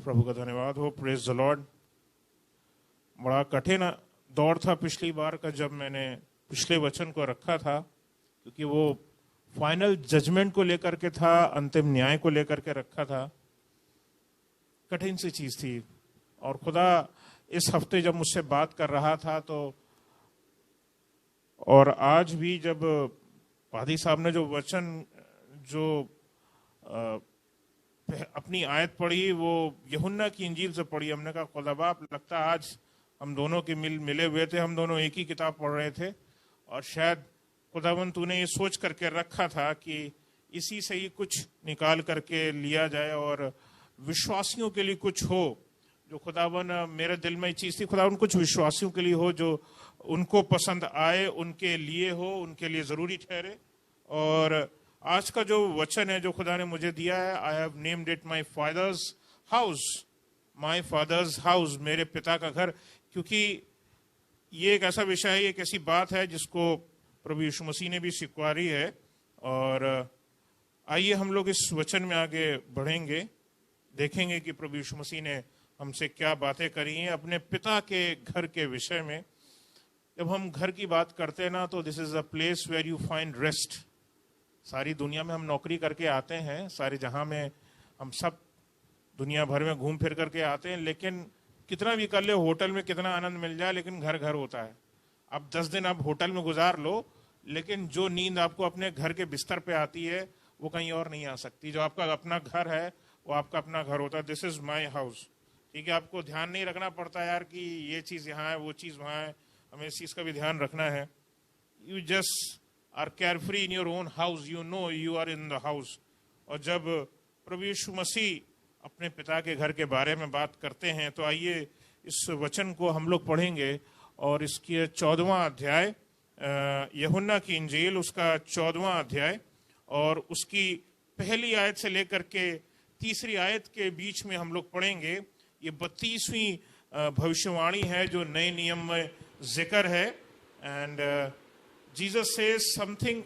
प्रभु का धन्यवाद हो। Praise the Lord. बड़ा कठिन दौर था पिछली बार का जब मैंने पिछले वचन को रखा था, क्योंकि वो फाइनल जजमेंट को लेकर के था, अंतिम न्याय को लेकर के रखा था। कठिन सी चीज थी। और खुदा इस हफ्ते जब मुझसे बात कर रहा था तो, और आज भी जब पादी साहब ने जो वचन जो अपनी आयत पढ़ी वो यूहन्ना की इंजील से पढ़ी, हमने कहा खुदा बाप, लगता आज हम दोनों के मिले हुए थे, हम दोनों एक ही किताब पढ़ रहे थे। और शायद खुदावन तूने ये सोच करके रखा था कि इसी से ही कुछ निकाल करके लिया जाए और विश्वासियों के लिए कुछ हो। जो खुदावन मेरे दिल में चीज थी, खुदावन कुछ विश्वासियों के लिए हो जो उनको पसंद आए, उनके लिए हो, उनके लिए जरूरी ठहरे। और आज का जो वचन है जो खुदा ने मुझे दिया है, I have named it my father's house, my father's house, मेरे पिता का घर। क्योंकि ये एक ऐसा विषय है, एक ऐसी बात है जिसको प्रभु यीशु मसीह ने भी स्वीकारी है। और आइए हम लोग इस वचन में आगे बढ़ेंगे, देखेंगे कि प्रभु यीशु मसीह ने हमसे क्या बातें करी हैं अपने पिता के घर के विषय में। जब हम घर की बात करते हैं ना, तो this is a place where you find rest. सारी दुनिया में हम नौकरी करके आते हैं, सारे जहां में हम सब दुनिया भर में घूम फिर करके आते हैं, लेकिन कितना भी कर ले, होटल में कितना आनंद मिल जाए, लेकिन घर घर होता है। अब 10 दिन आप होटल में गुजार लो, लेकिन जो नींद आपको अपने घर के बिस्तर पे आती है वो कहीं और नहीं आ सकती। जो आपका अपना घर है वो आपका अपना घर होता है। This is my house. ठीक है, आपको ध्यान नहीं रखना पड़ता यार कि ये चीज यहाँ है, वो चीज वहाँ है, हमें इस चीज का भी ध्यान रखना है। You just are carefree in your own house, you know you are in the house. और जब प्रभु यीशु मसीह अपने पिता के घर के बारे में बात करते हैं, तो आइए इस वचन को हम लोग पढ़ेंगे। और इसके 14वां अध्याय, यूहन्ना की इंजील, उसका 14वां अध्याय और उसकी पहली आयत से लेकर के तीसरी आयत के बीच में हम लोग पढ़ेंगे। ये 32वीं भविष्यवाणी है जो नए नियम में जिक्र है। एंड जीसस से समथिंग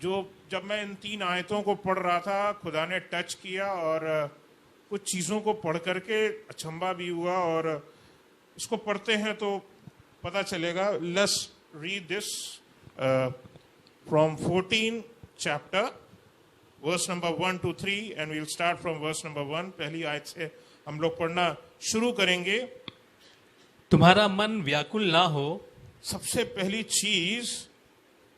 जो जब मैं इन 3 आयतों को पढ़ रहा था, खुदा ने टच किया और कुछ चीज़ों को पढ़ करके अचंभा भी हुआ। और इसको पढ़ते हैं तो पता चलेगा। Let's read this from 14 chapter verse number 1 to 3 and we'll start from verse number 1। पहली आयत से हम लोग पढ़ना शुरू करेंगे। तुम्हारा मन व्याकुल ना हो। सबसे पहली चीज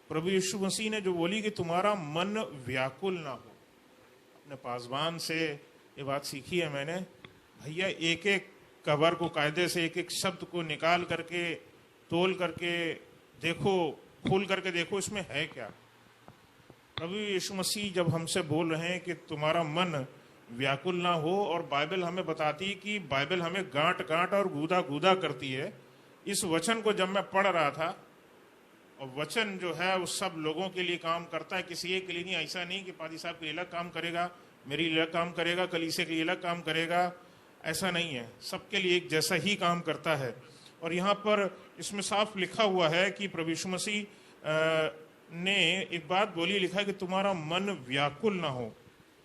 प्रभु यीशु मसीह ने जो बोली कि तुम्हारा मन व्याकुल ना हो। अपने पासवान से ये बात सीखी है मैंने, भैया एक एक कबर को कायदे से, एक एक शब्द को निकाल करके, तोल करके देखो, खोल करके देखो इसमें है क्या। प्रभु यीशु मसीह जब हमसे बोल रहे हैं कि तुम्हारा मन व्याकुल ना हो, और बाइबल हमें बताती है कि बाइबल हमें गांठ गांठ और गूदा गूदा करती है। इस वचन को जब मैं पढ़ रहा था, और वचन जो है वो सब लोगों के लिए काम करता है, किसी एक के लिए नहीं। ऐसा नहीं कि पादी साहब के लिए अलग काम करेगा, मेरे लिए अलग काम करेगा, कलीसिया के लिए अलग काम करेगा, ऐसा नहीं है। सबके लिए एक जैसा ही काम करता है। और यहाँ पर इसमें साफ लिखा हुआ है कि प्रभु यीशु मसीह ने एक बात बोली, लिखा है कि तुम्हारा मन व्याकुल ना हो।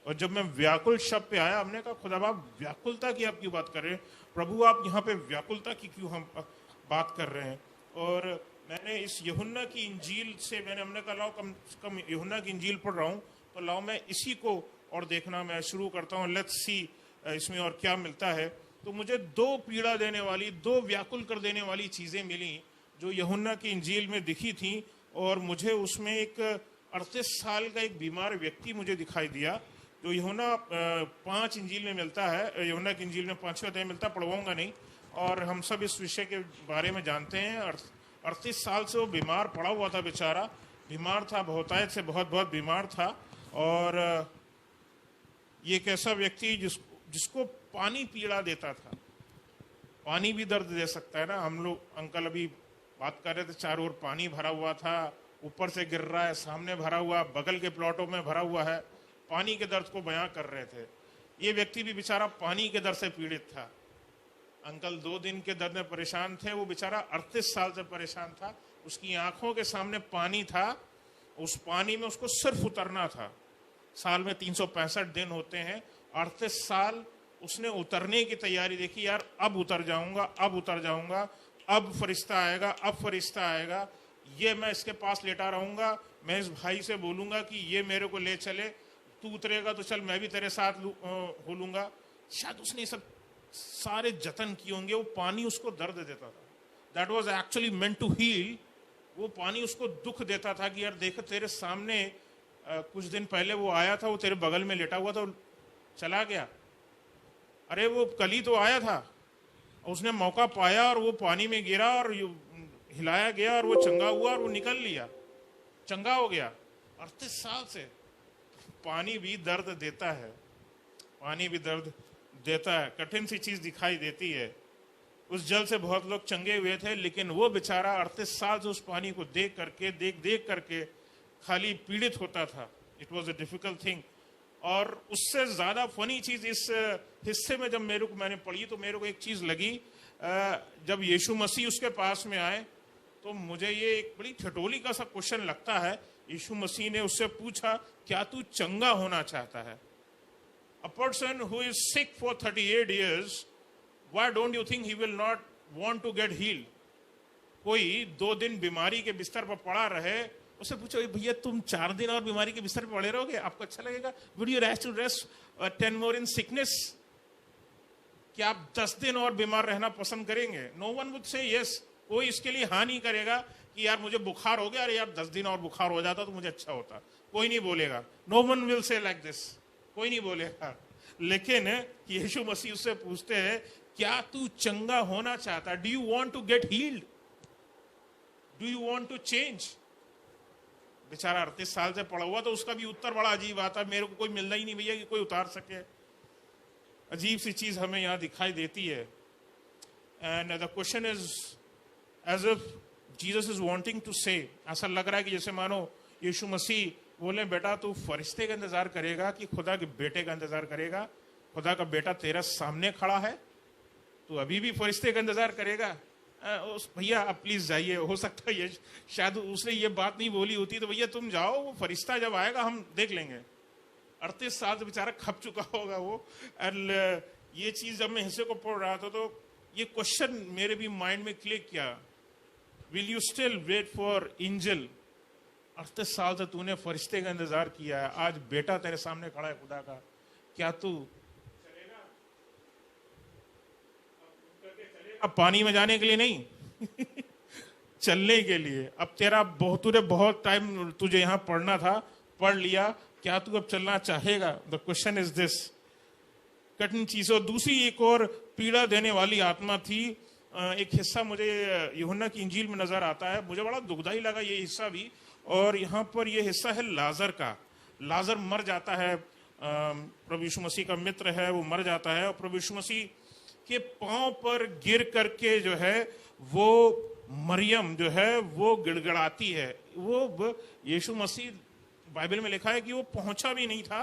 और जब मैं व्याकुल शब्द पे आया, हमने कहा खुदा बाप व्याकुलता की आप क्यों बात कर रहे हैं प्रभु, आप यहाँ पे व्याकुलता की क्यों हम बात कर रहे हैं। और मैंने इस यूहन्ना की इंजील से हमने कहा लाओ कम से कम यूहन्ना की इंजील पढ़ रहा हूँ, तो लाओ मैं इसी को और देखना मैं शुरू करता हूँ। लेट्स सी इसमें और क्या मिलता है। तो मुझे 2 पीड़ा देने वाली, 2 व्याकुल कर देने वाली चीज़ें मिली जो यूहन्ना की इंजील में दिखी थी। और मुझे उसमें एक 38 साल का एक बीमार व्यक्ति मुझे दिखाई दिया, जो यूहन्ना 5 इंजील में मिलता है। यूहन्ना की इंजील में 5वें अध्याय मिलता, पढ़वाऊंगा नहीं। और हम सब इस विषय के बारे में जानते हैं। 38 साल से वो बीमार पड़ा हुआ था, बेचारा बीमार था, बहुतायत से बहुत बहुत बीमार था। और ये एक ऐसा व्यक्ति जिसको पानी पीड़ा देता था। पानी भी दर्द दे सकता है ना। हम लोग अंकल अभी बात कर रहे थे, चारों ओर पानी भरा हुआ था, ऊपर से गिर रहा है, सामने भरा हुआ, बगल के प्लॉटों में भरा हुआ है। पानी के दर्द को बयां कर रहे थे। ये व्यक्ति भी बेचारा पानी के दर्द से पीड़ित था। अंकल 2 दिन के दर्द में परेशान थे, वो बेचारा 38 साल से परेशान था। उसकी आंखों के सामने पानी था, उस पानी में उसको सिर्फ उतरना था। साल में 365 दिन होते हैं, 38 साल उसने उतरने की तैयारी देखी, यार अब उतर जाऊंगा, अब उतर जाऊंगा, अब फरिश्ता आएगा, अब फरिश्ता आएगा, ये मैं इसके पास लेटा रहूंगा, मैं इस भाई से बोलूंगा कि ये मेरे को ले चले, तू उतरेगा तो चल मैं भी तेरे साथ हो लूंगा। शायद उसने सब सारे जतन किए होंगे। वो पानी उसको दर्द देता था, that was actually meant to heal. वो पानी उसको दुख देता था कि यार देख तेरे सामने कुछ दिन पहले वो आया था, वो तेरे बगल में लेटा हुआ था, चला गया। अरे वो कल ही तो आया था, उसने मौका पाया और वो पानी में गिरा और हिलाया गया और वो चंगा हुआ और वो निकल लिया, चंगा हो गया। 38 साल से पानी भी दर्द देता है, पानी भी दर्द देता है, कठिन सी चीज दिखाई देती है। उस जल से बहुत लोग चंगे हुए थे, लेकिन वो बेचारा 38 साल से उस पानी को देख करके खाली पीड़ित होता था। It was a difficult thing. और उससे ज्यादा फनी चीज इस हिस्से में जब मैंने पढ़ी तो मेरे को एक चीज लगी। जब यीशु मसीह उसके पास में आए तो मुझे ये एक बड़ी ठटोली का सा क्वेश्चन लगता है। यीशु मसीह ने उससे पूछा, क्या तू चंगा होना चाहता है? A person who is sick for 38 years, why don't you think he will not want to get healed? कोई 2 दिन बीमारी के बिस्तर पर पड़ा रहे, उससे पूछो भैया तुम 4 दिन और बीमारी के बिस्तर पर पड़े रहोगे, आपको अच्छा लगेगा? Would you rather rest 10 more in sickness? क्या आप 10 दिन और बीमार रहना पसंद करेंगे? No one would say yes. कोई इसके लिए हाँ नहीं करेगा कि यार मुझे बुखार हो गया, अरे यार 10 दिन और बुखार हो जाता तो मुझे अच्छा होता। कोई नहीं बोलेगा। No one will say like this. कोई नहीं बोलेगा। लेकिन यीशु मसीह उससे पूछते हैं, क्या तू चंगा होना चाहता है? Do you want to get healed? Do you want to change? बेचारा 38 साल से पड़ा हुआ, तो उसका भी उत्तर बड़ा अजीब आता है, मेरे को कोई मिलना ही नहीं भैया कि कोई उतार सके। अजीब सी चीज हमें यहां दिखाई देती है। And the question is as if Jesus is wanting to say, ऐसा लग रहा है कि जैसे मानो यीशु मसीह बोले, बेटा तू फरिश्ते का इंतजार करेगा कि खुदा के बेटे का इंतजार करेगा? खुदा का बेटा तेरा सामने खड़ा है, तू अभी भी फरिश्ते का इंतजार करेगा? भैया आप प्लीज जाइए। हो सकता है ये शायद उसने ये बात नहीं बोली होती तो भैया तुम जाओ, वो फरिश्ता जब आएगा हम देख लेंगे। 38 साल से बेचारा खप चुका होगा वो। एंड ये चीज जब मैं हिस्से को पढ़ रहा था तो ये क्वेश्चन मेरे भी माइंड में क्लिक किया, will you still wait for angel? 38 साल से तूने फरिश्ते का इंतजार किया है, आज बेटा तेरे सामने खड़ा है खुदा का, क्या तू चलेगा? अब पानी में जाने के लिए नहीं चलने के लिए। अब तेरा बहुत टाइम तुझे यहां पढ़ना था, पढ़ लिया, क्या तू अब चलना चाहेगा? The question is this. कठिन चीजों। दूसरी एक और पीड़ा देने वाली आत्मा थी। एक हिस्सा मुझे यूहन्ना की इंजील में नजर आता है, मुझे बड़ा दुखदाई लगा ये हिस्सा भी। और यहाँ पर ये हिस्सा है लाजर का। लाजर मर जाता है, प्रभु यीशु मसीह का मित्र है, वो मर जाता है और प्रभु यीशु मसीह के पांव पर गिर करके जो है वो मरियम जो है वो गिड़गिड़ाती है। वो यीशु मसीह, बाइबल में लिखा है कि वो पहुंचा भी नहीं था,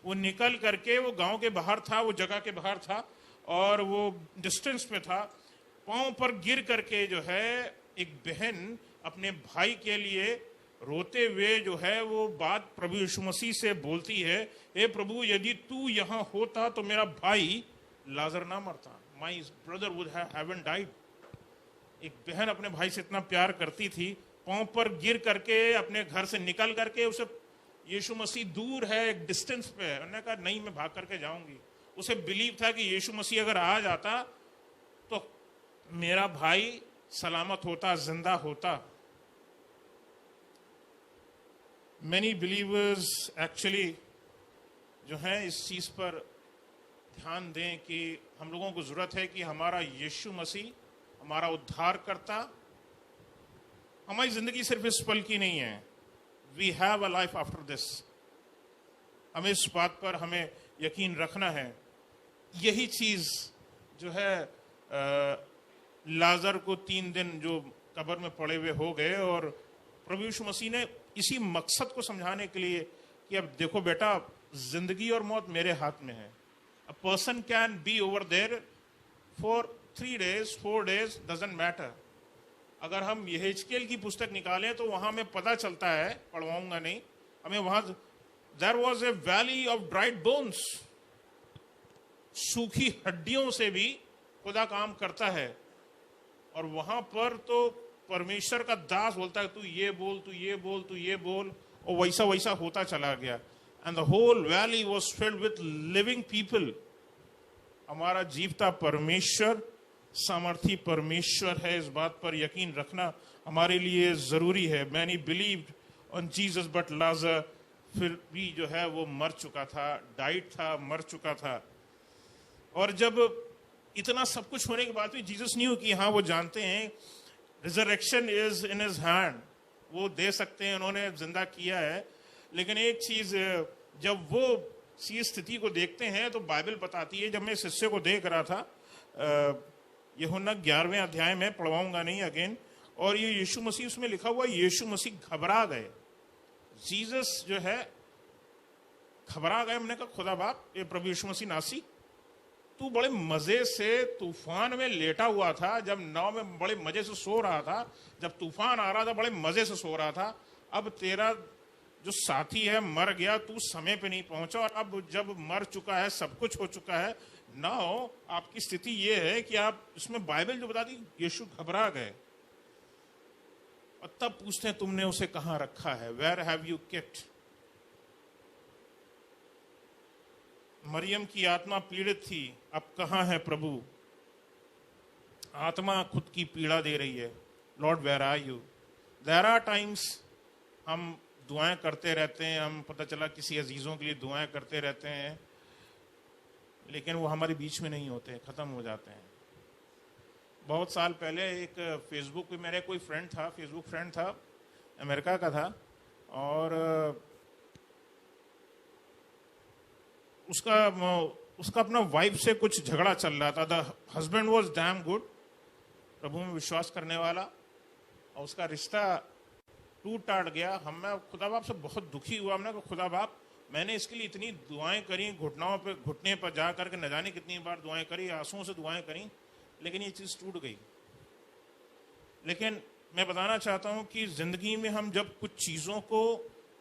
वो निकल करके, वो गांव के बाहर था, वो जगह के बाहर था और वो डिस्टेंस पे था। पांव पर गिर करके जो है एक बहन अपने भाई के लिए रोते हुए जो है वो बात प्रभु यीशु मसीह से बोलती है, हे प्रभु यदि तू यहाँ होता तो मेरा भाई लाजर ना मरता, my brother would haven't died. एक बहन अपने भाई से इतना प्यार करती थी, पांव पर गिर करके अपने घर से निकल करके, उसे यीशु मसीह दूर है, एक डिस्टेंस पे है, उन्होंने कहा नहीं मैं भाग करके जाऊंगी। उसे बिलीव था कि यीशु मसीह अगर आ जाता तो मेरा भाई सलामत होता, जिंदा होता। Many believers actually जो है इस चीज पर ध्यान दें कि हम लोगों को जरूरत है कि हमारा यीशु मसीह हमारा उद्धार करता, हमारी जिंदगी सिर्फ इस पल की नहीं है। We have a life after this। हमें इस बात पर हमें यकीन रखना है। यही चीज जो है लाजर को 3 दिन जो कब्र में पड़े हुए हो गए और प्रभु यीशु मसीह ने इसी मकसद को समझाने के लिए कि अब देखो बेटा, जिंदगी और मौत मेरे हाथ में है। A person can be over there for 3 days 4 days, doesn't matter. अगर हम यहेजकेल की पुस्तक निकालें तो वहां में पता चलता है, पढ़वाऊंगा नहीं, हमें वहां there was a valley of dried bones. सूखी हड्डियों से भी खुदा काम करता है। और वहां पर तो परमेश्वर का दास बोलता है तू ये बोल, तू ये बोल, तू ये बोल, और वैसा वैसा होता चला गया। And the whole valley was filled with living people. हमारा जीवता परमेश्वर, सामर्थी परमेश्वर है, इस बात पर यकीन रखना हमारे लिए जरूरी है। Many believed on Jesus but लाजर, फिर भी जो है वो मर चुका था, डाइट था, मर चुका था। और जब इतना सब कुछ होने के बाद भी जीसस न्यू कि हाँ, वो जानते हैं resurrection is in his hand, वो दे सकते हैं, उन्होंने जिंदा किया है। लेकिन एक चीज, जब वो सी स्थिति को देखते हैं तो बाइबल बताती है, जब मैं इस हिस्से को देख रहा था, यूहन्ना 11वें अध्याय में, पढ़वाऊंगा नहीं अगेन, और ये यीशु मसीह उसमें लिखा हुआ, यीशु मसीह घबरा गए। जीसस जो है घबरा गए। हमने कहा खुदा बाप, ये प्रभु यीशु मसीह नासी, तू बड़े मजे से तूफान में लेटा हुआ था, जब नाव में बड़े मजे से सो रहा था, जब तूफान आ रहा था बड़े मजे से सो रहा था। अब तेरा जो साथी है मर गया, तू समय पे नहीं पहुंचा, और अब जब मर चुका है, सब कुछ हो चुका है, नाउ आपकी स्थिति ये है कि आप, इसमें बाइबल जो बताती, यीशु घबरा गए। और तब पूछते हैं तुमने उसे कहां रखा है, वेयर हैव यू केप्ट। मरियम की आत्मा पीड़ित थी, अब कहां है प्रभु। आत्मा खुद की पीड़ा दे रही है, lord where are you. There are times हम दुआएं करते रहते हैं, हम पता चला किसी अजीजों के लिए दुआएं करते रहते हैं, लेकिन वो हमारे बीच में नहीं होते, खत्म हो जाते हैं। बहुत साल पहले एक फेसबुक पे मेरे कोई फ्रेंड था, फेसबुक फ्रेंड था, अमेरिका का था, और उसका अपना वाइफ से कुछ झगड़ा चल रहा था। The husband was damn good, प्रभु में विश्वास करने वाला, और उसका रिश्ता टूट टाट गया। मैं खुदा बाप से बहुत दुखी हुआ। हमने कहा खुदा बाप, मैंने इसके लिए इतनी दुआएं करी, घुटने पर जा करके न जाने कितनी बार दुआएं करी, आंसुओं से दुआएं करी, लेकिन ये चीज टूट गई। लेकिन मैं बताना चाहता हूं कि जिंदगी में हम जब कुछ चीजों को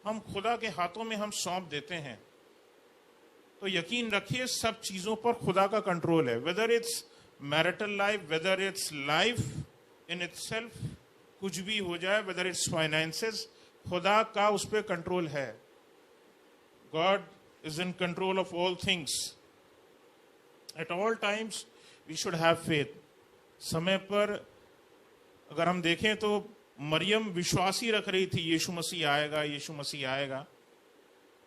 हम खुदा के हाथों में हम सौंप देते हैं, तो यकीन रखिए सब चीजों पर खुदा का कंट्रोल है। Whether it's marital life, whether it's life in itself, कुछ भी हो जाए, वेदर इट्स फाइनेंसेस, खुदा का उस पर कंट्रोल है। God is in control of all things at all times. We should have faith. समय पर अगर हम देखें तो मरियम विश्वास ही रख रही थी, यीशु मसीह आएगा, यीशु मसीह आएगा।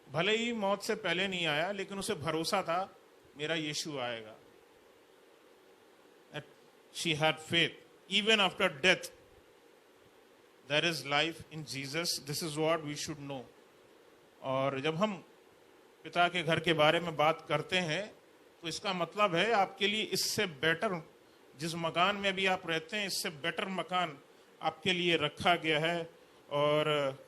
भले ही मौत से पहले नहीं आया, लेकिन उसे भरोसा था मेरा यीशु आएगा। She had faith even after death, there is life in Jesus. This is what we should know. और जब हम पिता के घर के बारे में बात करते हैं, तो इसका मतलब है आपके लिए इससे बेटर, जिस मकान में भी आप रहते हैं, इससे बेटर मकान आपके लिए रखा गया है। और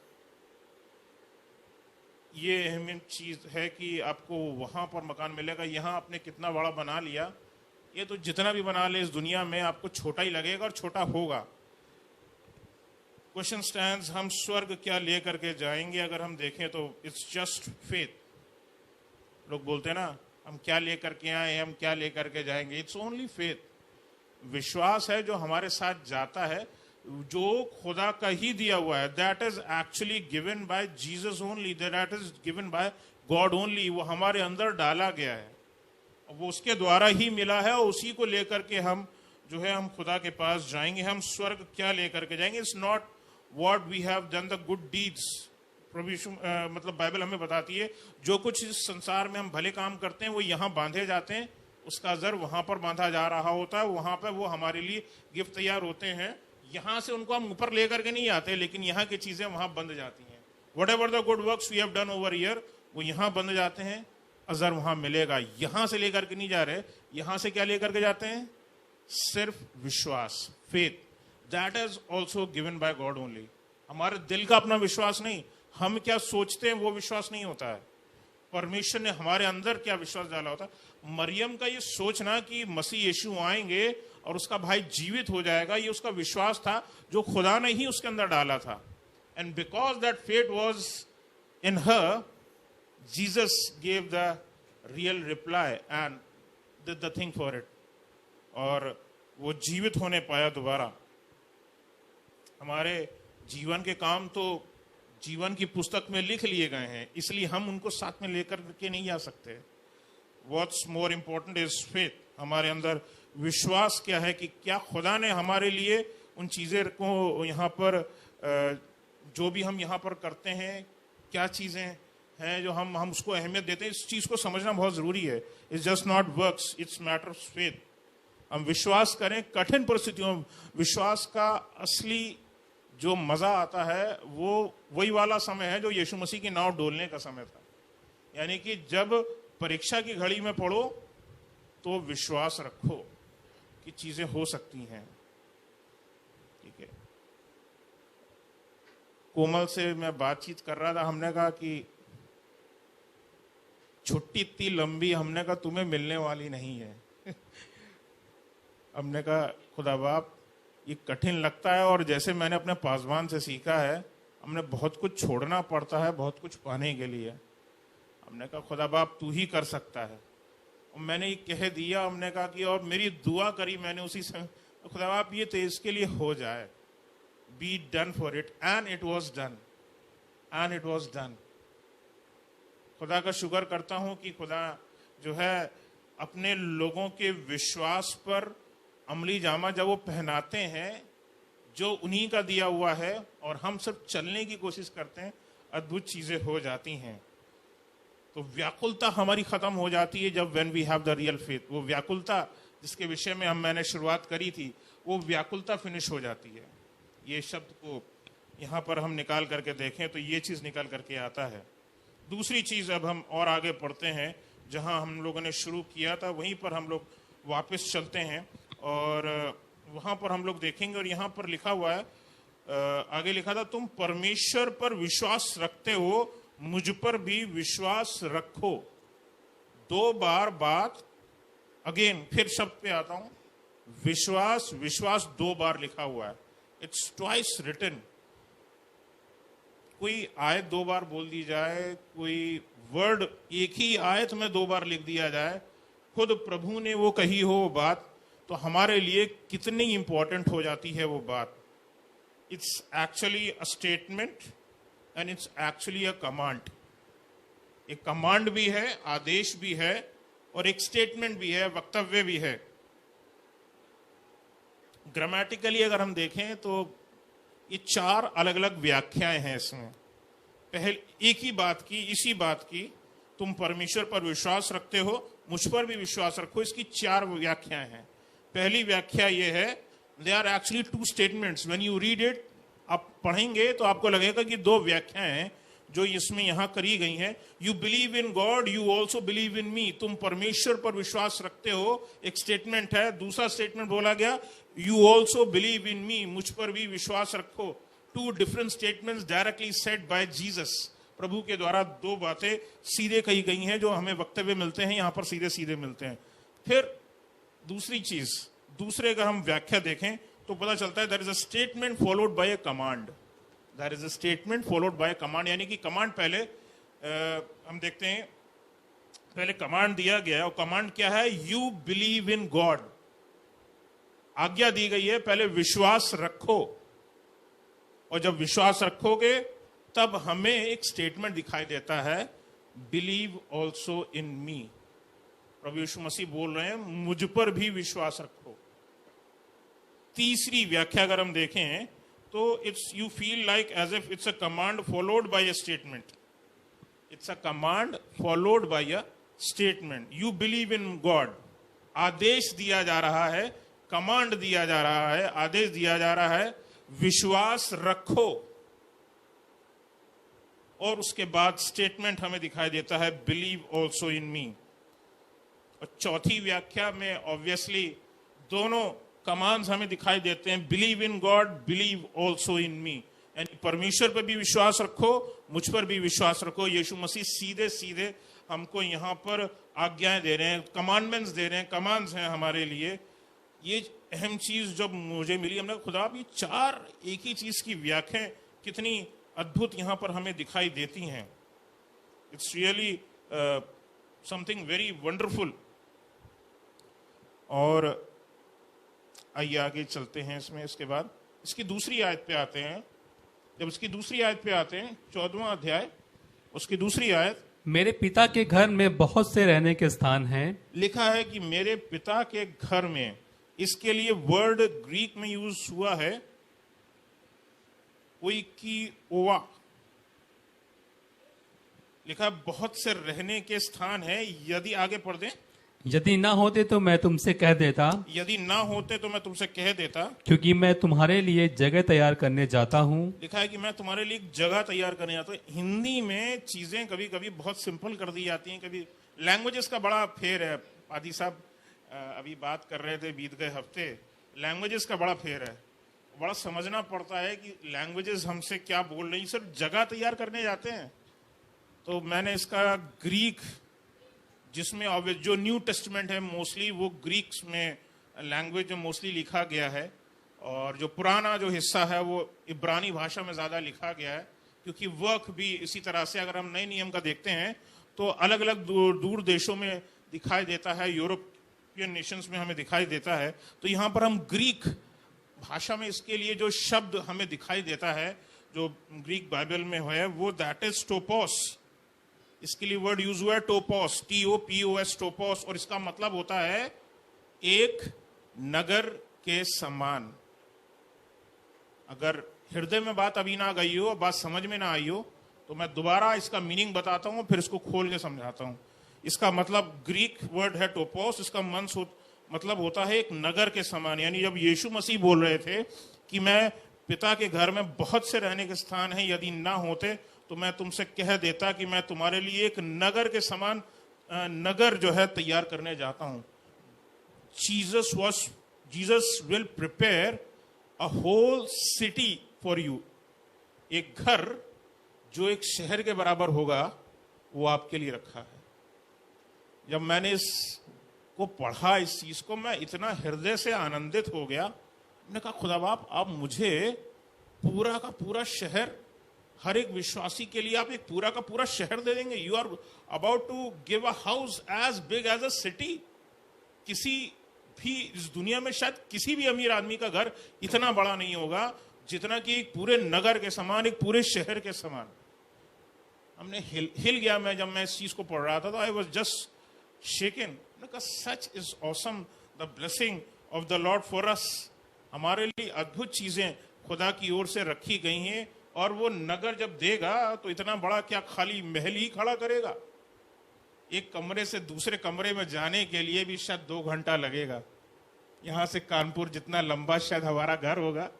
ये अहम चीज है कि आपको वहां पर मकान मिलेगा। यहाँ आपने कितना बड़ा बना लिया, ये तो जितना भी बना ले इस दुनिया में आपको छोटा ही लगेगा और छोटा होगा। क्वेश्चन स्टैंड्स, हम स्वर्ग क्या ले करके जाएंगे? अगर हम देखें तो इट्स जस्ट फेथ। लोग बोलते हैं ना, हम क्या ले करके आए, हम क्या ले करके जाएंगे। It's only faith. विश्वास है जो हमारे साथ जाता है, जो खुदा का ही दिया हुआ है। That is actually given by Jesus only, that is given by God only. वो हमारे अंदर डाला गया है, वो उसके द्वारा ही मिला है, और उसी को लेकर के हम जो है हम खुदा के पास जाएंगे। हम स्वर्ग क्या लेकर के जाएंगे? It's not what we have done the good deeds. प्रभु यीशु मतलब बाइबल हमें बताती है, जो कुछ इस संसार में हम भले काम करते हैं वो यहाँ बांधे जाते हैं, उसका जर वहां पर बांधा जा रहा होता है, वहां पर वो हमारे लिए गिफ्ट तैयार होते हैं। यहाँ से उनको हम ऊपर लेकर के नहीं आते, लेकिन यहाँ की चीजें वहां बंध जाती हैं। Whatever the good works we have done over year, वो यहाँ बंध जाते हैं, अजर वहां मिलेगा। यहां से लेकर के नहीं जा रहे, यहां से क्या लेकर के जाते हैं? सिर्फ विश्वास, faith. That is also given by God only. हमारे दिल का अपना विश्वास नहीं, हम क्या सोचते हैं वो विश्वास नहीं होता है। परमेश्वर ने हमारे अंदर क्या विश्वास डाला होता है। मरियम का ये सोचना कि मसीह यीशु आएंगे और उसका भाई जीवित हो जाएगा, ये उसका विश्वास था जो खुदा ने ही उसके अंदर डाला था। And because that faith was in her, Jesus gave the real reply and did the thing for it, और वो जीवित होने पाया दोबारा। हमारे जीवन के काम तो जीवन की पुस्तक में लिख लिए गए हैं, इसलिए हम उनको साथ में लेकर के नहीं आ सकते। What's more important is faith। हमारे अंदर विश्वास क्या है कि क्या खुदा ने हमारे लिए उन चीज़ें को यहाँ पर जो भी हम यहाँ पर करते हैं, क्या चीज़ें हैं जो हम उसको अहमियत देते हैं, इस चीज़ को समझना बहुत ज़रूरी है। It's just not works, it's matter of faith. हम विश्वास करें कठिन परिस्थितियों में। विश्वास का असली जो मज़ा आता है वो वही वाला समय है जो यीशु मसीह की नाव डोलने का समय था। यानी कि जब परीक्षा की घड़ी में पढ़ो तो विश्वास रखो कि चीज़ें हो सकती हैं। ठीक है, कोमल से मैं बातचीत कर रहा था, हमने कहा कि छुट्टी इतनी लंबी, हमने कहा तुम्हें मिलने वाली नहीं है। हमने कहा खुदा बाप ये कठिन लगता है, और जैसे मैंने अपने पासवान से सीखा है, हमने बहुत कुछ छोड़ना पड़ता है बहुत कुछ पाने के लिए। हमने कहा खुदा बाप तू ही कर सकता है, और मैंने ये कह दिया। हमने कहा कि और मेरी दुआ करी मैंने उसी समय, खुदा बाप ये तो इसके लिए हो जाए, be done for it, and it was done, and it was done. खुदा का शुक्र करता हूं कि खुदा जो है अपने लोगों के विश्वास पर अमली जामा जब वो पहनाते हैं जो उन्हीं का दिया हुआ है, और हम सब चलने की कोशिश करते हैं, अद्भुत चीजें हो जाती हैं। तो व्याकुलता हमारी खत्म हो जाती है जब when we have the real faith. वो व्याकुलता जिसके विषय में मैंने शुरुआत करी थी, वो व्याकुलता फिनिश हो जाती है। ये शब्द को यहाँ पर हम निकाल करके देखें तो ये चीज निकाल करके आता है। दूसरी चीज, अब हम और आगे पढ़ते हैं, जहाँ हम लोगों ने शुरू किया था वहीं पर हम लोग वापस चलते हैं, और वहां पर हम लोग देखेंगे। और यहाँ पर लिखा हुआ है, आगे लिखा था, तुम परमेश्वर पर विश्वास रखते हो, मुझ पर भी विश्वास रखो। दो बार बात, अगेन फिर शब्द पे आता हूं, विश्वास, विश्वास दो बार लिखा हुआ है। It's twice written. कोई आयत दो बार बोल दी जाए, कोई वर्ड एक ही आयत में दो बार लिख दिया जाए, खुद प्रभु ने वो कही हो वो बात, तो हमारे लिए कितनी इंपॉर्टेंट हो जाती है वो बात। It's actually a statement and it's actually a command. एक कमांड भी है, आदेश भी है, और एक स्टेटमेंट भी है, वक्तव्य भी है। ग्रामेटिकली अगर हम देखें तो ये चार अलग अलग व्याख्याएं हैं इसमें। पहले एक ही बात की, इसी बात की, तुम परमेश्वर पर विश्वास रखते हो, मुझ पर भी विश्वास रखो, इसकी चार व्याख्याएं हैं। पहली व्याख्या ये है, they are actually two statements. When you read it, आप पढ़ेंगे तो आपको लगेगा कि दो व्याख्याएं हैं जो इसमें यहां करी गई हैं। You believe in God, you also believe in me. तुम परमेश्वर पर विश्वास रखते हो, एक स्टेटमेंट है। दूसरा स्टेटमेंट बोला गया, you also believe in me, मुझ पर भी विश्वास रखो। Two different statements directly said by Jesus. प्रभु के द्वारा दो बातें सीधे कही गई हैं जो हमें वक्तव्य मिलते हैं, यहां पर सीधे सीधे मिलते हैं। फिर दूसरी चीज, दूसरे अगर हम व्याख्या देखें तो पता चलता है, there is a statement followed by a command. There is a statement followed by a command, यानी कि कमांड पहले हम देखते हैं, पहले कमांड दिया गया है, और कमांड क्या है, यू बिलीव इन गॉड। आज्ञा दी गई है, पहले विश्वास रखो, और जब विश्वास रखोगे तब हमें एक स्टेटमेंट दिखाई देता है, बिलीव ऑल्सो इन मी। प्रभु यीशु मसीह बोल रहे हैं, मुझ पर भी विश्वास रखो। तीसरी व्याख्या अगर हम देखें तो it's, you feel like as if it's a command followed by a statement. It's a command followed by a statement. You believe in God, आदेश दिया जा रहा है, कमांड दिया जा रहा है, आदेश दिया जा रहा है, विश्वास रखो, और उसके बाद स्टेटमेंट हमें दिखाई देता है, बिलीव ऑल्सो इन मी। और चौथी व्याख्या में ऑब्वियसली दोनों कमांड्स हमें दिखाई देते हैं, believe in God, believe also in me. यानी परमेश्वर पर भी विश्वास रखो, मुझ पर भी विश्वास रखो। यीशु मसीह सीधे सीधे हमको यहाँ पर आज्ञाएं दे रहे हैं, कमांडमेंट्स दे रहे हैं, कमांड्स हैं हमारे लिए। ये अहम चीज जब मुझे मिली, हमने खुदा ये चार एक ही चीज की व्याख्याएं कितनी अद्भुत यहाँ पर हमें दिखाई देती हैं। It's really something very wonderful. और आइए आगे चलते हैं इसमें। इसके बाद इसकी दूसरी आयत पे आते हैं। जब इसकी दूसरी आयत पे आते हैं, 14वां अध्याय उसकी दूसरी आयत, मेरे पिता के घर में बहुत से रहने के स्थान हैं। लिखा है कि मेरे पिता के घर में, इसके लिए वर्ड ग्रीक में यूज हुआ है ओइकीओवा। लिखा है बहुत से रहने के स्थान है। यदि आगे पढ़ दें, यदि ना होते तो मैं तुमसे कह देता, यदि ना होते तो मैं तुमसे कह देता, क्योंकि मैं तुम्हारे लिए जगह तैयार करने जाता हूँ। लिखा है कि मैं तुम्हारे लिए एक जगह तैयार करने जाता हूँ। हिंदी में चीजें कभी कभी बहुत सिंपल कर दी जाती हैं, कभी लैंग्वेजेस का बड़ा फेर है। पादी साहब अभी बात कर रहे थे बीत गए हफ्ते, लैंग्वेजेस का बड़ा फेर है। बड़ा समझना पड़ता है कि लैंग्वेजेस हमसे क्या बोल रही, सिर्फ जगह तैयार करने जाते हैं। तो मैंने इसका ग्रीक, जिसमें जो न्यू टेस्टमेंट है मोस्टली वो ग्रीक्स में लैंग्वेज में मोस्टली लिखा गया है, और जो पुराना जो हिस्सा है वो इब्रानी भाषा में ज्यादा लिखा गया है, क्योंकि वर्क भी इसी तरह से अगर हम नए नियम का देखते हैं तो अलग अलग दूर देशों में दिखाई देता है, यूरोपियन नेशंस में हमें दिखाई देता है। तो यहाँ पर हम ग्रीक भाषा में इसके लिए जो शब्द हमें दिखाई देता है, जो ग्रीक बाइबल में है, वो दैट इज टोपोस। इसके लिए वर्ड यूज हुआ है टोपोस, TOPOS, टोपोस, और इसका मतलब होता है एक नगर के समान। अगर हृदय में बात अभी ना गई हो, बात समझ में ना आई हो, तो मैं दोबारा इसका मीनिंग बताता हूं, फिर इसको खोल के समझाता हूं। इसका मतलब ग्रीक वर्ड है टोपोस, इसका मतलब होता है एक नगर के समान। यानी जब यीशु मसीह बोल रहे थे कि मैं पिता के घर में बहुत से रहने के स्थान हैं, यदि ना होते तो मैं तुमसे कह देता कि मैं तुम्हारे लिए एक नगर के समान नगर जो है तैयार करने जाता हूं। Jesus will prepare a whole city for you. एक घर जो एक शहर के बराबर होगा वो आपके लिए रखा है। जब मैंने इसको पढ़ा, इस चीज को, मैं इतना हृदय से आनंदित हो गया। मैंने कहा खुदा बाप, आप मुझे पूरा का पूरा शहर, हर एक विश्वासी के लिए आप एक पूरा का पूरा शहर दे देंगे। You are about to give a house as big as a city. किसी भी इस दुनिया में शायद किसी भी अमीर आदमी का घर इतना बड़ा नहीं होगा जितना कि एक पूरे नगर के समान, एक पूरे शहर के समान। हमने हिल गया मैं जब मैं इस चीज को पढ़ रहा था, तो I was just shaken. Such is awesome the blessing of the Lord for us. हमारे लिए अद्भुत चीजें खुदा की ओर से रखी गई हैं, और वो नगर जब देगा तो इतना बड़ा क्या खाली महल ही खड़ा करेगा? एक कमरे से दूसरे कमरे में जाने के लिए भी शायद 2 घंटा लगेगा। यहां से कानपुर जितना लंबा शायद हमारा घर होगा,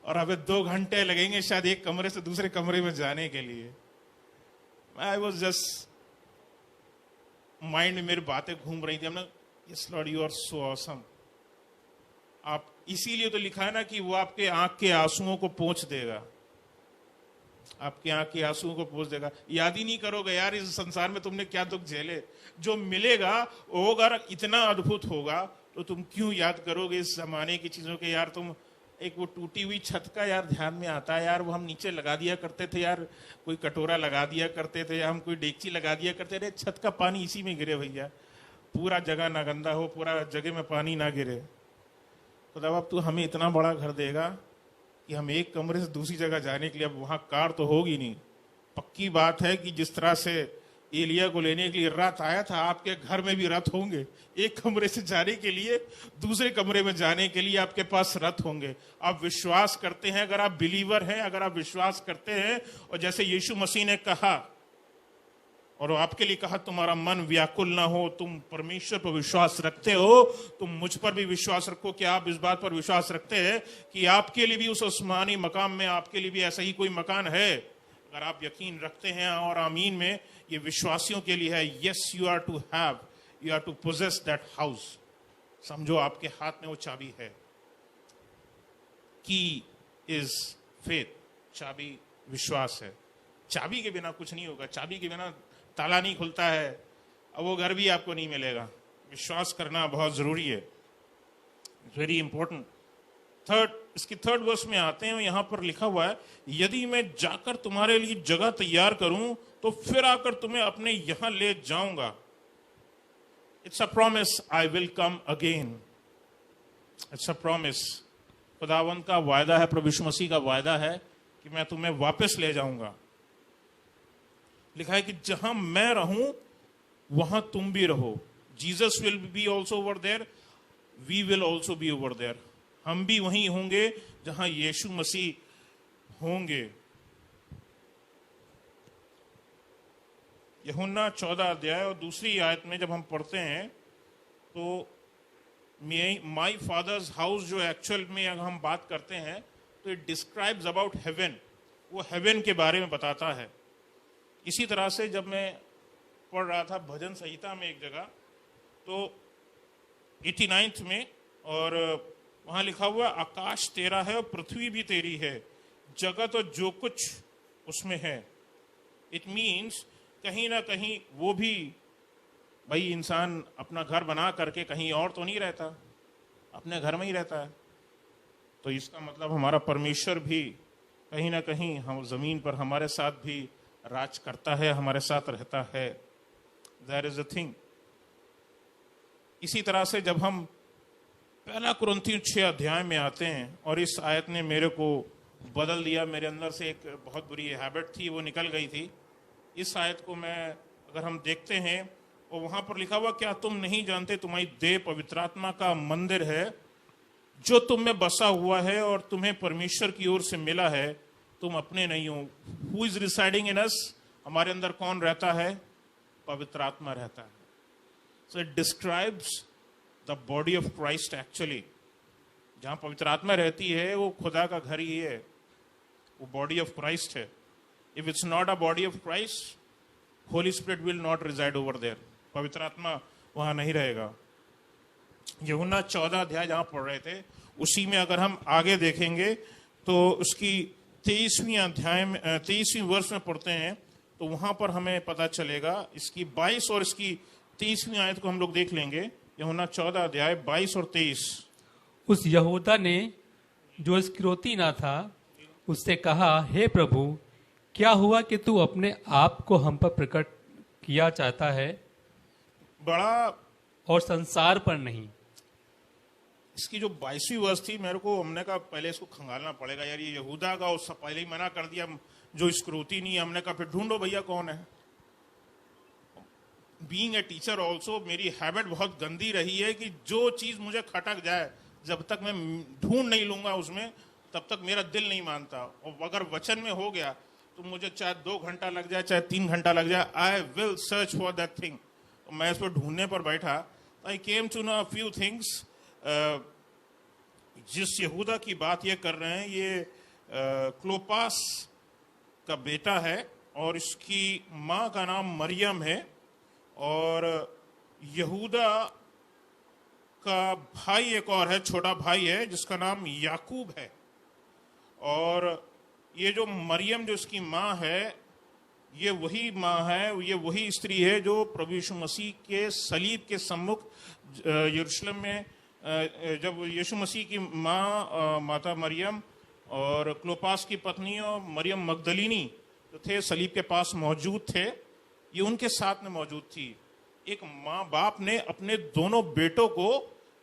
और हमें 2 घंटे लगेंगे शायद एक कमरे से दूसरे कमरे में जाने के लिए। आई वॉज जस्ट माइंड में मेरी बातें घूम रही थी। हमने yes lord, you are so awesome. आप, इसीलिए तो लिखा है ना कि वो आपके आंख के आंसुओं को पोंछ देगा, आपके आंख के आंसुओं को पोंछ देगा। याद ही नहीं करोगे यार इस संसार में तुमने क्या दुख झेले। जो मिलेगा वो अगर इतना अद्भुत होगा तो तुम क्यों याद करोगे इस जमाने की चीजों के। यार तुम, एक वो टूटी हुई छत का यार ध्यान में आता है यार, वो हम नीचे लगा दिया करते थे यार, कोई कटोरा लगा दिया करते थे, हम कोई डेगची लगा दिया करते थे, छत का पानी इसी में गिरे भैया, पूरा जगह ना गंदा हो, पूरा जगह में पानी ना गिरे। तो अब तू हमें इतना बड़ा घर देगा कि हम एक कमरे से दूसरी जगह जाने के लिए, अब वहां कार तो होगी नहीं। पक्की बात है कि जिस तरह से एलिया को लेने के लिए रथ आया था, आपके घर में भी रथ होंगे। एक कमरे से जाने के लिए दूसरे कमरे में जाने के लिए आपके पास रथ होंगे। आप विश्वास करते हैं, अगर आप बिलीवर हैं, अगर आप विश्वास करते हैं, और जैसे यीशु मसीह ने कहा और आपके लिए कहा, तुम्हारा मन व्याकुल ना हो, तुम परमेश्वर पर विश्वास रखते हो, तुम मुझ पर भी विश्वास रखो। कि आप इस बात पर विश्वास रखते हैं कि आपके लिए भी उस आसमानी मकाम में आपके लिए भी ऐसा ही कोई मकान है? अगर आप यकीन रखते हैं और आमीन में, ये विश्वासियों के लिए है। Yes, you are to have, you are to possess that house. समझो आपके हाथ में वो चाबी है। की इज फेथ, चाबी विश्वास है। चाबी के बिना कुछ नहीं होगा, चाबी के बिना ताला नहीं खुलता है, अब वो घर भी आपको नहीं मिलेगा। विश्वास करना बहुत जरूरी है, वेरी इंपॉर्टेंट। इसकी थर्ड वर्स में आते हैं, यहां पर लिखा हुआ है, यदि मैं जाकर तुम्हारे लिए जगह तैयार करूं तो फिर आकर तुम्हें अपने यहां ले जाऊंगा। It's a promise, I will come again. It's a promise, खुदावंत का वायदा है, प्रभु यीशु मसीह का वायदा है कि मैं तुम्हें वापस ले जाऊंगा। लिखा है कि जहां मैं रहूं वहां तुम भी रहो। Jesus will be also over there, we will also be over there. हम भी वहीं होंगे जहां यीशु मसीह होंगे। यूहन्ना 14 अध्याय और दूसरी आयत में जब हम पढ़ते हैं तो माई फादर्स हाउस, जो एक्चुअल में अगर हम बात करते हैं तो इट डिस्क्राइब्स अबाउट हेवन, वो हेवन के बारे में बताता है। इसी तरह से जब मैं पढ़ रहा था भजन संहिता में एक जगह, तो 89 में, और वहां लिखा हुआ आकाश तेरा है और पृथ्वी भी तेरी है, जगत और जो कुछ उसमें है। इट मीन्स कहीं ना कहीं वो भी, भाई इंसान अपना घर बना करके कहीं और तो नहीं रहता, अपने घर में ही रहता है। तो इसका मतलब हमारा परमेश्वर भी कहीं ना कहीं हम जमीन पर हमारे साथ भी राज करता है, हमारे साथ रहता है। That is a thing. इसी तरह से जब हम पहला कुरिन्थियों 6 अध्याय में आते हैं, और इस आयत ने मेरे को बदल दिया, मेरे अंदर से एक बहुत बुरी हैबिट थी वो निकल गई थी। इस आयत को मैं अगर हम देखते हैं, और वहां पर लिखा हुआ, क्या तुम नहीं जानते तुम्हारी देह पवित्र आत्मा का मंदिर है जो तुम में बसा हुआ है और तुम्हें परमेश्वर की ओर से मिला है, तुम अपने नहीं हो। हु इज रिसाइडिंग इन अस, हमारे अंदर कौन रहता है? पवित्र आत्मा रहता है। So it describes the body of Christ actually. जहां पवित्र आत्मा रहती है वो खुदा का घर ही है, वो बॉडी ऑफ क्राइस्ट है। If it's not a body of Christ, Holy Spirit will not reside over there. पवित्र आत्मा वहां नहीं रहेगा। यूहन्ना 14 अध्याय जहां पढ़ रहे थे, उसी में अगर हम आगे देखेंगे तो उसकी 23वीं अध्याय में 23वीं वर्ष में पढ़ते हैं, तो वहां पर हमें पता चलेगा। इसकी 22 और इसकी 23वीं आयत को हम लोग देख लेंगे। यूहन्ना 14 अध्याय 22 और 23। उस यहूदा ने जो इस्करियोती ना था, उससे कहा, हे प्रभु, क्या हुआ कि तू अपने आप को हम पर प्रकट किया चाहता है बड़ा, और संसार पर नहीं? इसकी जो 22वीं वर्ष थी, मेरे को हमने कहा पहले इसको खंगालना पड़ेगा यार, ये यहूदा का, उससे पहले ही मना कर दिया जो इस्करियोती नहीं है। हमने कहा फिर ढूंढो भैया कौन है। बीइंग ए टीचर ऑल्सो, मेरी हैबिट बहुत गंदी रही है कि जो चीज मुझे खटक जाए, जब तक मैं ढूंढ नहीं लूंगा उसमें, तब तक मेरा दिल नहीं मानता। और अगर वचन में हो गया तो मुझे चाहे 2 घंटा लग जाए, चाहे 3 घंटा लग जाए, I will search for that thing. मैं इस पर ढूंढने पर बैठा। I came to know a few things. जिस यहूदा की बात ये कर रहे हैं, ये क्लोपास का बेटा है, और इसकी माँ का नाम मरियम है, और यहूदा का भाई एक और है, छोटा भाई है, जिसका नाम याकूब है। और ये जो मरियम, जो इसकी माँ है, ये वही माँ है, ये वही स्त्री है जो प्रभु यीशु मसीह के सलीब के सम्मुख यरूशलेम में, जब यीशु मसीह की माँ माता मरियम और क्लोपास की पत्नी और मरियम मगदलीनी जो थे सलीब के पास मौजूद थे, ये उनके साथ में मौजूद थी। एक माँ बाप ने अपने दोनों बेटों को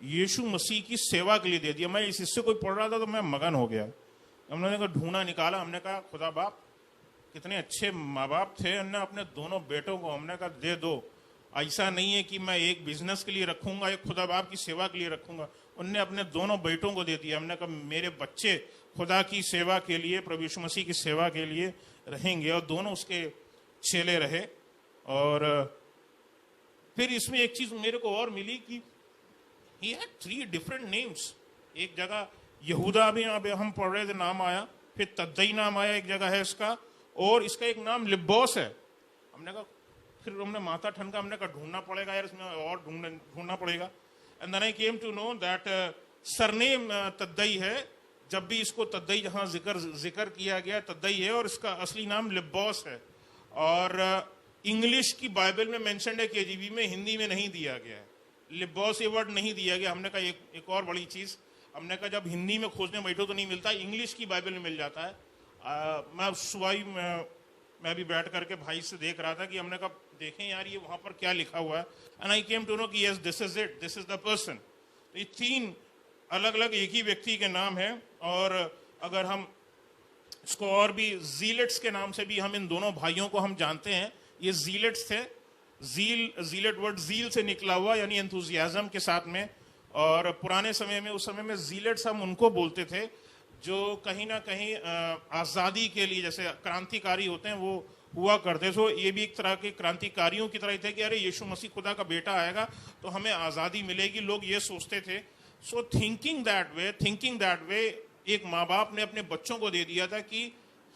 यीशु मसीह की सेवा के लिए दे दिया। मैं इस हिस्से को पढ़ रहा था तो मैं मगन हो गया। हमने कहा ढूंढा निकाला, हमने कहा खुदा बाप कितने अच्छे माँ बाप थे, उन्होंने अपने दोनों बेटों को, हमने कहा दे दो। ऐसा नहीं है कि मैं एक बिजनेस के लिए रखूंगा, एक खुदा बाप की सेवा के लिए रखूंगा। उनने अपने दोनों बेटों को दे दिया। हमने कहा मेरे बच्चे खुदा की सेवा के लिए, प्रभु यीशु मसीह की सेवा के लिए रहेंगे, और दोनों उसके चेले रहे। और फिर इसमें एक चीज मेरे को और मिली कि he had 3 different names। एक जगह यहूदा भी हम पढ़ रहे थे, नाम आया, फिर तद्दई नाम आया एक जगह है इसका, और इसका एक नाम लिब्बोस है। हमने कहा, फिर हमने माथा ठनका, हमने कहा ढूंढना पड़ेगा यार, इसमें और ढूंढना पड़ेगा। And then I came to know that surname तद्दई है। जब भी इसको तद्दई जहां जिक्र किया गया तद्दई है, और इसका असली नाम लिब्बोस है। और इंग्लिश की बाइबल में मेंशन है, केजीबी में, हिंदी में नहीं दिया गया है। लिब्बोस ये वर्ड नहीं दिया गया। हमने कहा एक और बड़ी चीज, हमने कहा जब हिंदी में खोजने बैठो तो नहीं मिलता, इंग्लिश की बाइबल में मिल जाता है। मैं सुबह मैं भी बैठ करके भाई से देख रहा था कि हमने कहा देखें यार ये वहां पर क्या लिखा हुआ है, and I came to know कि yes this is it, this is the person. ये 3 अलग अलग एक ही व्यक्ति के नाम है, और अगर हम इसको और भी जीलेट्स के नाम से भी हम इन दोनों भाइयों को हम जानते हैं। ये जीलेट्स थे, जीलेट वर्ड जील से निकला हुआ, यानी एंथुजियाज्म के साथ में। और पुराने समय में, उस समय में जीलेट्स हम उनको बोलते थे जो कहीं ना कहीं आज़ादी के लिए, जैसे क्रांतिकारी होते हैं वो हुआ करते। सो ये भी एक तरह के क्रांतिकारियों की तरह थे कि अरे यीशु मसीह खुदा का बेटा आएगा तो हमें आज़ादी मिलेगी, लोग ये सोचते थे। सो थिंकिंग दैट वे एक माँ बाप ने अपने बच्चों को दे दिया था कि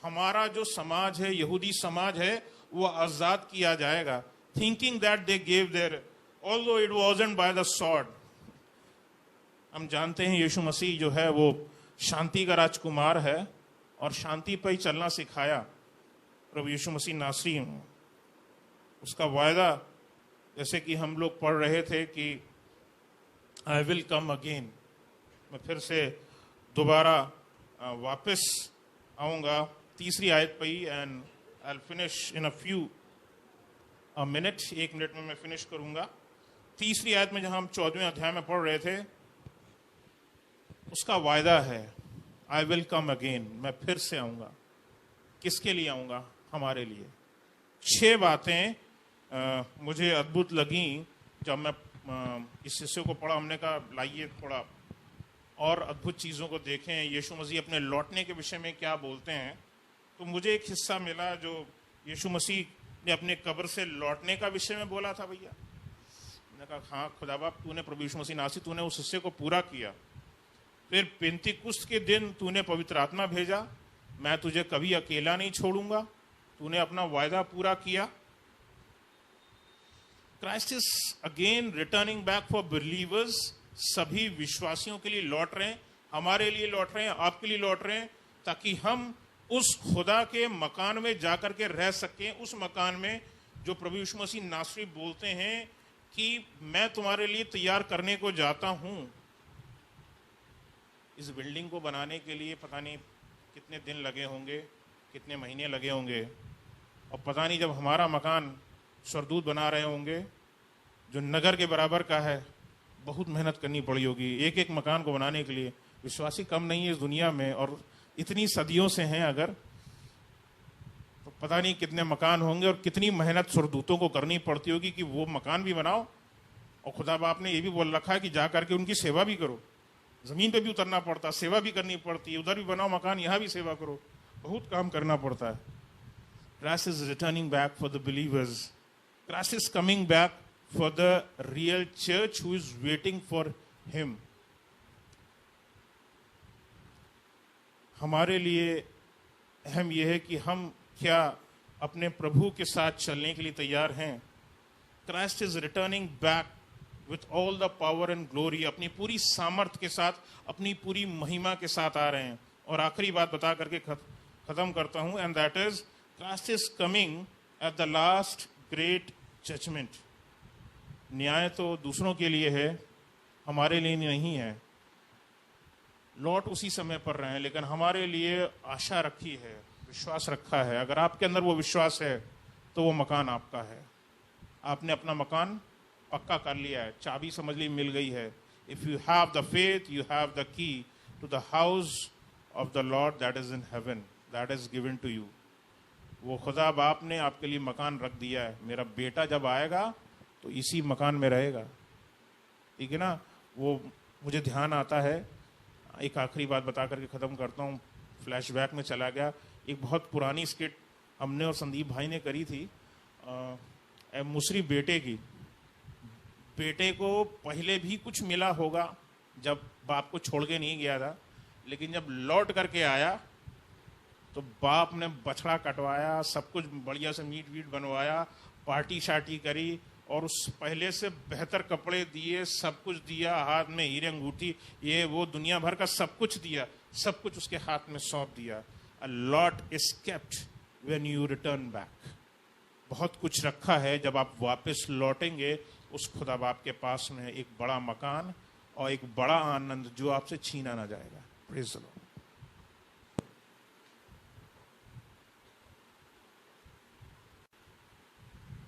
हमारा जो समाज है, यहूदी समाज है, वो आज़ाद किया जाएगा। Thinking that they gave there, although it wasn't by the sword. हम जानते हैं यीशु मसीह जो है वो शांति का राजकुमार है और शांति पर ही चलना सिखाया प्रभु यीशु मसीह नासरी। उसका वायदा, जैसे कि हम लोग पढ़ रहे थे कि आई विल कम अगेन, मैं फिर से दोबारा वापस आऊंगा। 3री आयत पे ही, and I will finish in a minute, 1 minute में मैं फिनिश करूंगा। 3री आयत में जहां हम 14वें अध्याय में पढ़ रहे थे, उसका वायदा है आई विल कम अगेन, मैं फिर से आऊंगा। किसके लिए आऊंगा? हमारे लिए। 6 बातें मुझे अद्भुत लगी जब मैं इस हिस्से को पढ़ा। हमने कहा लाइए थोड़ा और अद्भुत चीज़ों को देखें, यीशु मसीह अपने लौटने के विषय में क्या बोलते हैं। तो मुझे एक हिस्सा मिला जो यीशु मसीह ने अपने कब्र से लौटने का विषय में बोला था। भैया मैंने कहा हाँ खुदा बाप, तूने प्रभु यीशु मसीह नासरी, तूने उस हिस्से को पूरा किया। फिर पेंतीकुस्त के दिन तूने पवित्र आत्मा भेजा, मैं तुझे कभी अकेला नहीं छोड़ूंगा, तूने अपना वायदा पूरा किया। Christ is again returning back for believers, सभी विश्वासियों के लिए लौट रहे हैं, हमारे लिए लौट रहे हैं, आपके लिए लौट रहे हैं, ताकि हम उस खुदा के मकान में जाकर के रह सकें। उस मकान में जो प्रभु यीशु मसीह नासरी बोलते हैं कि मैं तुम्हारे लिए तैयार करने को जाता हूं। इस बिल्डिंग को बनाने के लिए पता नहीं कितने दिन लगे होंगे, कितने महीने लगे होंगे, और पता नहीं जब हमारा मकान स्वर्गदूत बना रहे होंगे जो नगर के बराबर का है, बहुत मेहनत करनी पड़ी होगी एक एक मकान को बनाने के लिए। विश्वासी कम नहीं है इस दुनिया में, और इतनी सदियों से हैं अगर, तो पता नहीं कितने मकान होंगे और कितनी मेहनत स्वर्गदूतों को करनी पड़ती होगी कि वो मकान भी बनाओ। और खुदा बाप ने ये भी बोल रखा है कि जा करके उनकी सेवा भी करो। जमीन पे भी उतरना पड़ता, सेवा भी करनी पड़ती है, उधर भी बनाओ मकान, यहाँ भी सेवा करो, बहुत काम करना पड़ता है। Christ is returning back for the believers. Christ is coming back for the real church who is waiting for him. हमारे लिए अहम यह है कि हम क्या अपने प्रभु के साथ चलने के लिए तैयार हैं। Christ is returning back with all the power and glory, अपनी पूरी सामर्थ के साथ, अपनी पूरी महिमा के साथ आ रहे हैं। और आखिरी बात बता करके खत्म करता हूं, and that is Christ is coming at the last great judgment. न्याय तो दूसरों के लिए है, हमारे लिए नहीं है। लौट उसी समय पर रहे हैं, लेकिन हमारे लिए आशा रखी है, विश्वास रखा है। अगर आपके अंदर वो विश्वास है तो वो मकान आपका है। आपने अपना मकान पक्का कर लिया है, चाबी समझ ली मिल गई है। If you have the faith, you have the key to the house of the lord that is in heaven, that is given to you. वो खुदा बाप ने आपके लिए मकान रख दिया है। मेरा बेटा जब आएगा तो इसी मकान में रहेगा, ठीक है ना। वो मुझे ध्यान आता है, एक आखिरी बात बता करके ख़त्म करता हूँ। फ्लैशबैक में चला गया, एक बहुत पुरानी स्किट हमने और संदीप भाई ने करी थी मुसरी बेटे की। बेटे को पहले भी कुछ मिला होगा जब बाप को छोड़ के नहीं गया था, लेकिन जब लौट करके आया तो बाप ने बछड़ा कटवाया, सब कुछ बढ़िया से मीट वीट बनवाया, पार्टी शार्टी करी, और उस पहले से बेहतर कपड़े दिए, सब कुछ दिया, हाथ में हीरे अंगूठी, ये वो दुनिया भर का सब कुछ दिया, सब कुछ उसके हाथ में सौंप दिया। A lot is kept when you return back. बहुत कुछ रखा है, जब आप वापस लौटेंगे उस खुदा बाप के पास में एक बड़ा मकान और एक बड़ा आनंद जो आपसे छीना ना जाएगा। Praise the Lord.